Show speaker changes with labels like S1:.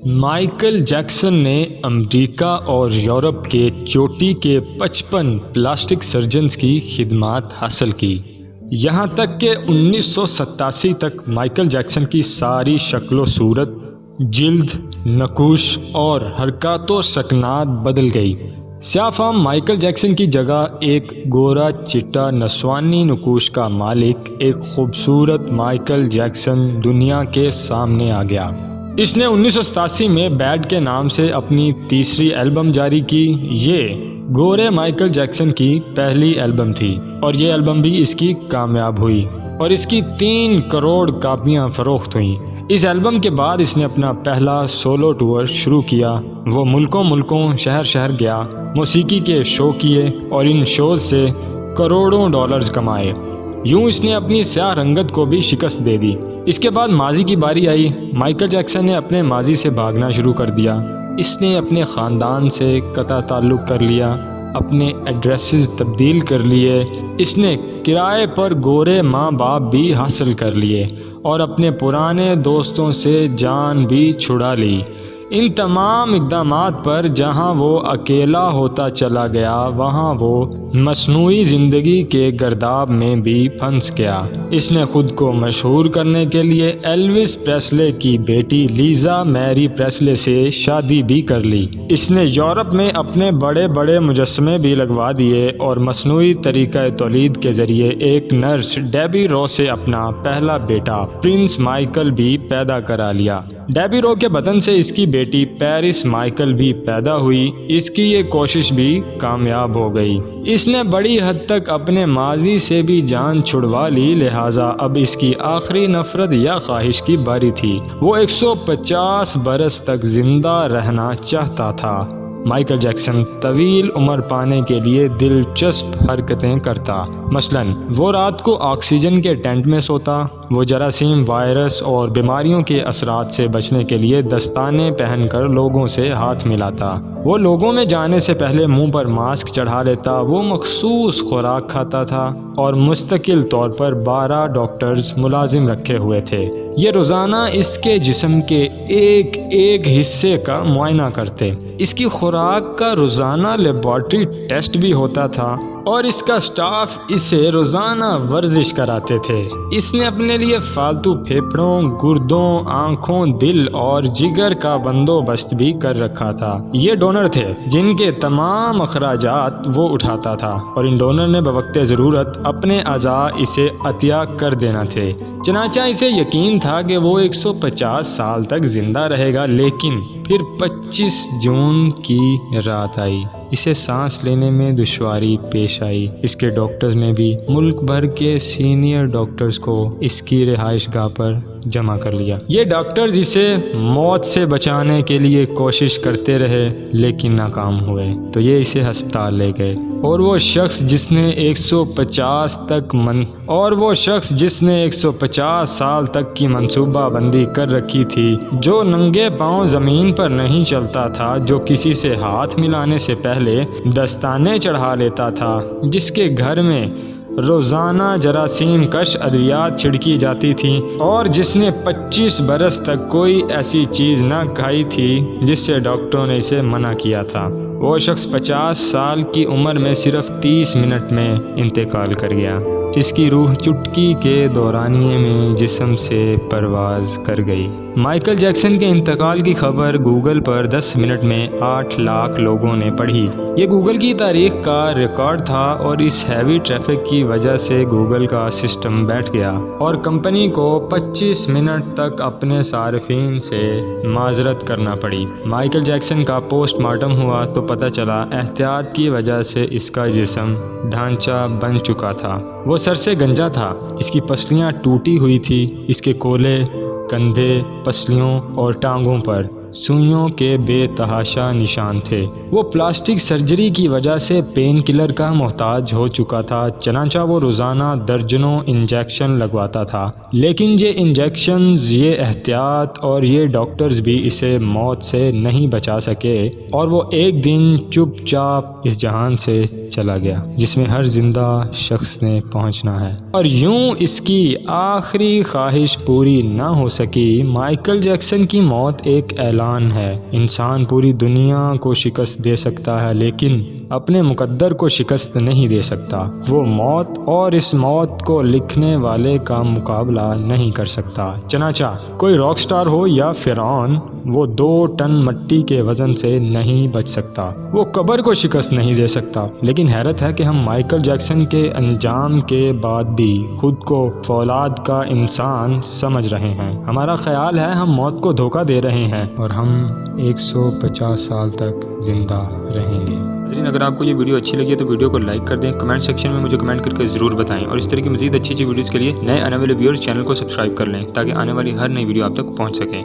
S1: Michael Jackson نے امریکہ اور Europe کے چوٹی کے 55 پلاسٹک سرجنز کی خدمات حاصل کی، یہاں تک کہ 1987 تک مائیکل جیکسن کی ساری شکل و صورت، جلد، نقوش اور حرکات و سکنات بدل گئی۔ سیاہ فام مائیکل جیکسن کی جگہ ایک گورا چٹا نسوانی نقوش کا مالک، ایک خوبصورت مائیکل جیکسن دنیا کے سامنے آ گیا۔ اس نے 1987 میں بیڈ کے نام سے اپنی تیسری البم جاری کی۔ یہ گورے مائیکل جیکسن کی پہلی البم تھی اور یہ البم بھی اس کی کامیاب ہوئی اور اس کی 3 کروڑ کاپیاں فروخت ہوئیں۔ اس البم کے بعد اس نے اپنا پہلا سولو ٹور شروع کیا۔ وہ ملکوں شہر شہر گیا، موسیقی کے شو کیے اور ان شوز سے کروڑوں ڈالرز کمائے۔ یوں اس نے اپنی سیاہ رنگت کو بھی شکست دے دی۔ اس کے بعد ماضی کی باری آئی۔ مائیکل جیکسن نے اپنے ماضی سے بھاگنا شروع کر دیا۔ اس نے اپنے خاندان سے قطع تعلق کر لیا، اپنے ایڈریسز تبدیل کر لیے، اس نے کرائے پر گورے ماں باپ بھی حاصل کر لیے اور اپنے پرانے دوستوں سے جان بھی چھڑا لی۔ ان تمام اقدامات پر جہاں وہ اکیلا ہوتا چلا گیا، وہاں وہ مصنوعی زندگی کے گرداب میں بھی پھنس گیا۔ اس نے خود کو مشہور کرنے کے لیے ایلوس پریسلے کی بیٹی لیزا میری پریسلے سے شادی بھی کر لی۔ اس نے یورپ میں اپنے بڑے بڑے مجسمے بھی لگوا دیے اور مصنوعی طریقہ تولید کے ذریعے ایک نرس ڈیبی رو سے اپنا پہلا بیٹا پرنس مائیکل بھی پیدا کرا لیا۔ ڈیبی رو کے بدن سے اس کی بیٹی پیرس مائیکل بھی پیدا ہوئی۔ اس کی یہ کوشش بھی کامیاب ہو گئی۔ اس نے بڑی حد تک اپنے ماضی سے بھی جان چھڑوا لی، لہٰذا اب اس کی آخری نفرت یا خواہش کی باری تھی۔ وہ 150 برس تک زندہ رہنا چاہتا تھا۔ مائیکل جیکسن طویل عمر پانے کے لیے دلچسپ حرکتیں کرتا۔ مثلاً وہ رات کو آکسیجن کے ٹینٹ میں سوتا، وہ جراثیم، وائرس اور بیماریوں کے اثرات سے بچنے کے لیے دستانے پہن کر لوگوں سے ہاتھ ملاتا، وہ لوگوں میں جانے سے پہلے منہ پر ماسک چڑھا لیتا، وہ مخصوص خوراک کھاتا تھا اور مستقل طور پر 12 ڈاکٹرز ملازم رکھے ہوئے تھے۔ یہ روزانہ اس کے جسم کے ایک حصے کا معائنہ کرتے۔ اس کی خوراک کا روزانہ لیبارٹری ٹیسٹ بھی ہوتا تھا اور اس کا سٹاف اسے روزانہ ورزش کراتے تھے۔ اس نے اپنے لیے فالتو پھیپھڑوں، گردوں، آنکھوں، دل اور جگر کا بندوبست بھی کر رکھا تھا۔ یہ ڈونر تھے جن کے تمام اخراجات وہ اٹھاتا تھا اور ان ڈونر نے بوقت ضرورت اپنے اعضاء اسے عطیہ کر دینا تھے۔ چنانچہ اسے یقین تھا کہ وہ 150 سال تک زندہ رہے گا، لیکن پھر 25 جون کی رات آئی۔ اسے سانس لینے میں دشواری پیش آئی۔ اس کے ڈاکٹرز نے بھی ملک بھر کے سینئر ڈاکٹرز کو اس کی رہائش گاہ پر جمع کر لیا۔ یہ ڈاکٹرز اسے موت سے بچانے کے لیے کوشش کرتے رہے لیکن ناکام ہوئے، تو یہ اسے ہسپتال لے گئے اور وہ شخص جس نے 150 سال تک کی منصوبہ بندی کر رکھی تھی، جو ننگے پاؤں زمین پر نہیں چلتا تھا، جو کسی سے ہاتھ ملانے سے پہلے دستانے چڑھا لیتا تھا، جس کے گھر میں روزانہ جراثیم کش ادویات چھڑکی جاتی تھیں اور جس نے 25 برس تک کوئی ایسی چیز نہ کھائی تھی جس سے ڈاکٹروں نے اسے منع کیا تھا، وہ شخص 50 سال کی عمر میں صرف 30 منٹ میں انتقال کر گیا۔ اس کی روح چٹکی کے دورانیے میں جسم سے پرواز کر گئی۔ مائیکل جیکسن کے انتقال کی خبر گوگل پر 10 منٹ میں 8 لاکھ لوگوں نے پڑھی۔ یہ گوگل کی تاریخ کا ریکارڈ تھا اور اس ہیوی ٹریفک کی وجہ سے گوگل کا سسٹم بیٹھ گیا اور کمپنی کو 25 منٹ تک اپنے صارفین سے معذرت کرنا پڑی۔ مائیکل جیکسن کا پوسٹ مارٹم ہوا تو پتہ چلا احتیاط کی وجہ سے اس کا جسم ڈھانچہ بن چکا تھا۔ وہ سر سے گنجا تھا، اس کی پسلیاں ٹوٹی ہوئی تھی، اس کے کولے، کندھے، پسلیوں اور ٹانگوں پر سوئیوں کے بے تحاشا نشان تھے۔ وہ پلاسٹک سرجری کی وجہ سے پین کلر کا محتاج ہو چکا تھا، چنانچہ وہ روزانہ درجنوں انجیکشن لگواتا تھا، لیکن یہ انجیکشنز، یہ احتیاط اور یہ ڈاکٹرز بھی اسے موت سے نہیں بچا سکے اور وہ ایک دن چپ چاپ اس جہان سے چلا گیا جس میں ہر زندہ شخص نے پہنچنا ہے، اور یوں اس کی آخری خواہش پوری نہ ہو سکی۔ مائیکل جیکسن کی موت ایک اعلان ہے۔ انسان پوری دنیا کو شکست دے سکتا ہے لیکن اپنے مقدر کو شکست نہیں دے سکتا۔ وہ موت اور اس موت کو لکھنے والے کا مقابلہ نہیں کر سکتا۔ چنانچہ کوئی راک سٹار ہو یا فرعون، وہ 2 ٹن مٹی کے وزن سے نہیں بچ سکتا۔ وہ قبر کو شکست نہیں دے سکتا۔ لیکن حیرت ہے کہ ہم مائیکل جیکسن کے انجام کے بعد بھی خود کو فولاد کا انسان سمجھ رہے ہیں۔ ہمارا خیال ہے ہم موت کو دھوکہ دے رہے ہیں اور ہم 150 سال تک زندہ رہیں گے۔ ناظرین، اگر آپ کو یہ ویڈیو اچھی لگی ہے تو ویڈیو کو لائک کر دیں، کمنٹ سیکشن میں مجھے کمنٹ کر کے ضرور بتائیں، اور اس طرح کی مزید اچھی ویڈیوز کے لیے نئے آنے والے ویورز چینل کو سبسکرائب کر لیں تاکہ آنے والی ہر نئی ویڈیو آپ تک پہنچ سکے۔